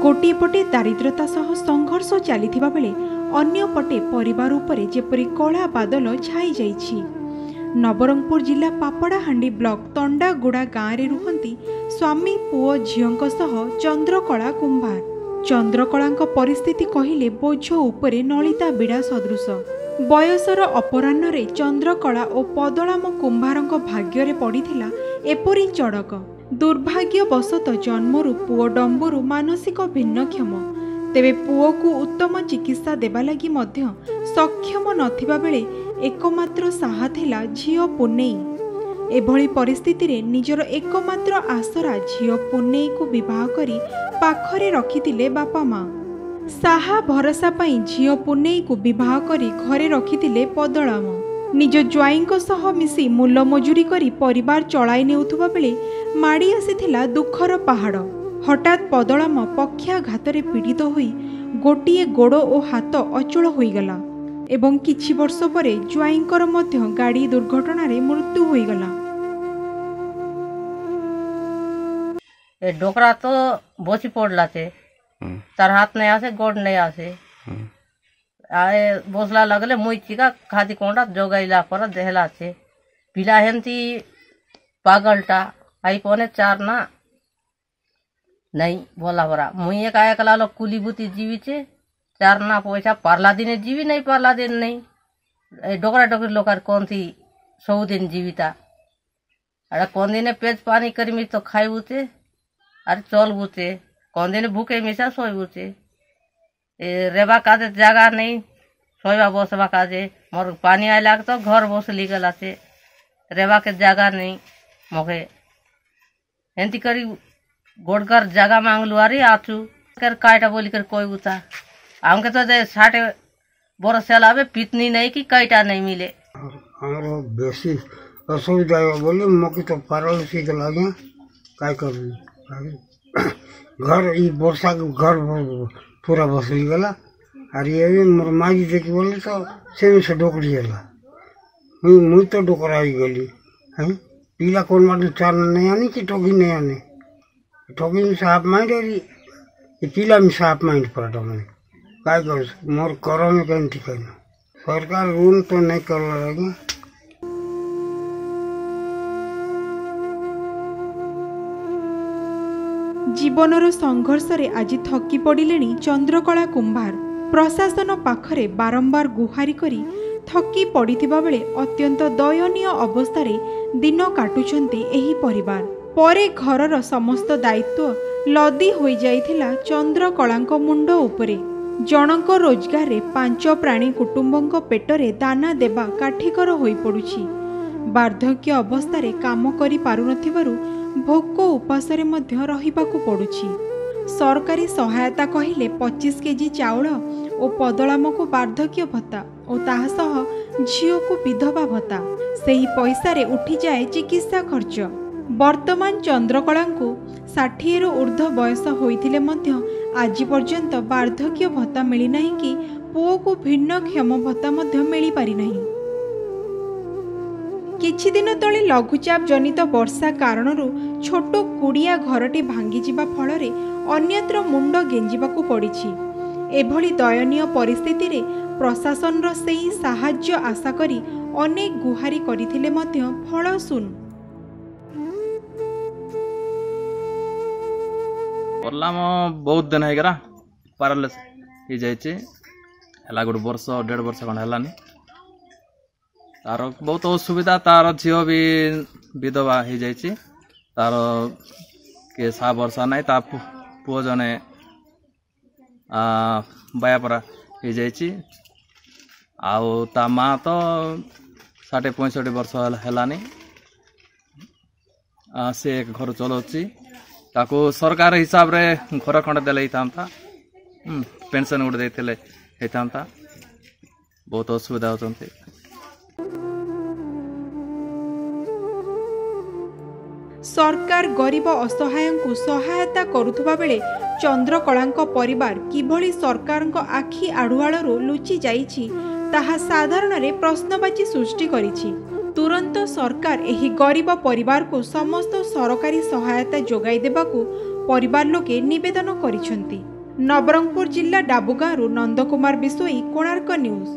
गोटे पटे दारिद्रता सह संघर्ष चलिथिबा बेले अन्य पटे परिवार उपरे जेपरी कला बादल छाई जाइछि। नवरंगपुर जिला पापड़ाहांडी ब्लॉक तंडागुड़ा गाँव में रुहंती स्वामी पुओ झीओं सह चंद्रकला कुंभार। चंद्रकला परिस्थिति कहिले बोझ उपरे नलिता बिड़ा सदृश। बयसर अपराह्न रे चंद्रकला और पदलाम कुंभार भाग्य पड़िथिला एपरी चड़क। दुर्भाग्यवशत जन्मरु पुओ डंबरू मानसिक भिन्नक्षम। तेबे पुओ को उत्तम चिकित्सा देबा लगी मध्य सक्षम नथिबा बेले एकमात्र साहा थिला झियो पुन्नेई। एभली परिस्थिति रे निजर एकमात्र आसरा झियो पुन्नेई को विवाह करी पाखरे रखिथिले बापा माँ। साहा भरोसा पाई झियो पुन्नेई को विवाह करी घरे रखिथिले पदलाम। निज ज्वाईंको सह मिसी मूल मजूरी करी परिवार चलाई नेउथुबा बेले माड़ी आसीथिला दुखर पहाड़। हठात पदलाम पक्षाघातरे पीड़ित होई गोटिए गोड़ और हाथ अचल होईगला एवं किछि वर्ष परे ज्वाईंकर मध्य गाड़ी दुर्घटना रे मृत्यु होईगला। ए डोकरा तो बची पड़ला छे, तार हाथ नहीं आसे गोड़ नहीं आसे। आए बोसला लगले मुई चिका खादी कोंडा जोगाइला पर देहला छे। पिला हेंती पागलटा आई पौने 4 ना नहीं बोला बरा मुई एक आया कला लो कुली बुती जीवी छे 4 ना पैसा पारला दिन जीवी नहीं पारला दिन नहीं डोकरा डोकरी लोकार कौन थी 100 दिन जीविता। अरे कौन दिन पेज पानी करमी तो खाई बुते अरे चल बुते कौन दिन भूखे मिसा सोई बुते रेबा काजे जगह नहीं सोईबा बसबा काजे मोर पानी आइला तो घर बसली गला से रेबा के जगह नहीं मोके एंती करी गोड़कर जगह मांगलू अरे आचू कर कायटा बोली कर कोई बुता हमके तो 60 बरस चलावे पितनी नहीं कि कायटा नहीं मिले। हमारा बेसी असुविधा बोले मौके तो पैरालिसिस लगे काय करूँ घर ई वर्षा के घर पूरा बसली गला और ये मोर माई देखी बोले तो से डोकरी गला मुई तो डोकराई गली है पीला कौन माटी चार नहीं आनी कि ठोगी नहीं आने ठोगी में साफ माइंड है पीला में साफ माइंड पड़ा मैंने काय कर मोर करो में कहीं ठीक है सरकार ऋण तो नहीं कर रही। जीवनर संघर्ष रे आज थकी पड़िलेनी चंद्रकला कुंभार। प्रशासन पाखरे बारंबार गुहारी करी थकी पड़िथिबा बेले अत्यंत दयनीय अवस्था दिन काटुछन्ते एही परिवार। परे घरर समस्त दायित्व लदी होई जाइथिला चंद्रकलांक मुंड उपरे। जनक रोजगार रे 5 प्राणी कुटुंबंक पेटरे दाना देबा काठिकर होई पड़ुछि। वार्धक्य अवस्था रे काम करि पारु नथिबारु भोक उपासरे मध्य रहिबाकु पड़ुछि। सरकारी सहायता कहिले 25 केजी चाउल और पदलाम को वार्धक्य भत्ता और ताहा सह झियो को विधवा भत्ता सेही पैसा रे उठी जाए चिकित्सा खर्च। वर्तमान चंद्रकला को 60 रु ऊर्ध्व बयस होइथिले मध्य आज पर्यंत वार्धक्य भत्ता मिली नहीं कि पुओ को भिन्नक्षम भत्ता मध्य मिली पारि नहीं। किछि दिन तले लघुचाप जनित वर्षा कारणरू छोट कुड़िया घरटी भांगी जिबा फଳରେ अन्यत्र मुंड गेंजिबाकू पड़िछि। एभली दयनीय परिस्थिति रे प्रशासन रो सेही साहाय्य आशा करी अनेक गुहारी करिथिले मध्य फल सुन परलाम बहुत दिन है पारालिस हो जाइए हला गोटे वर्ष 1.5 वर्ष खंड है तार बहुत असुविधा तार झील भी विधवा हो जाइए तार के 7 वर्ष ना ता पुओ जने बायापरा हो जाइए आउ ता माँ तो 60-65 वर्ष है से घर चलाउछि ताको सरकार हिसाब रे घर खंड देले था पेंशन गोटे देते होता बहुत असुविधा होती। सरकार गरीब असहाय को सहायता करुथबा बेले चंद्रकलांक परिवार किभली सरकारंक आखि आड़ुआळरू लुचि जाइछि ताहा साधारण रे प्रश्नबाची सृष्टि करिछि। तुरंत सरकार एही गरीब परिवार को समस्त सरकारी सहायता जोगाई देबाकू परिवार लोके निवेदन करिसेंती। नवरंगपुर जिला डाबुगांरू नंद कुमार बिसोई, कोणार्क न्यूज।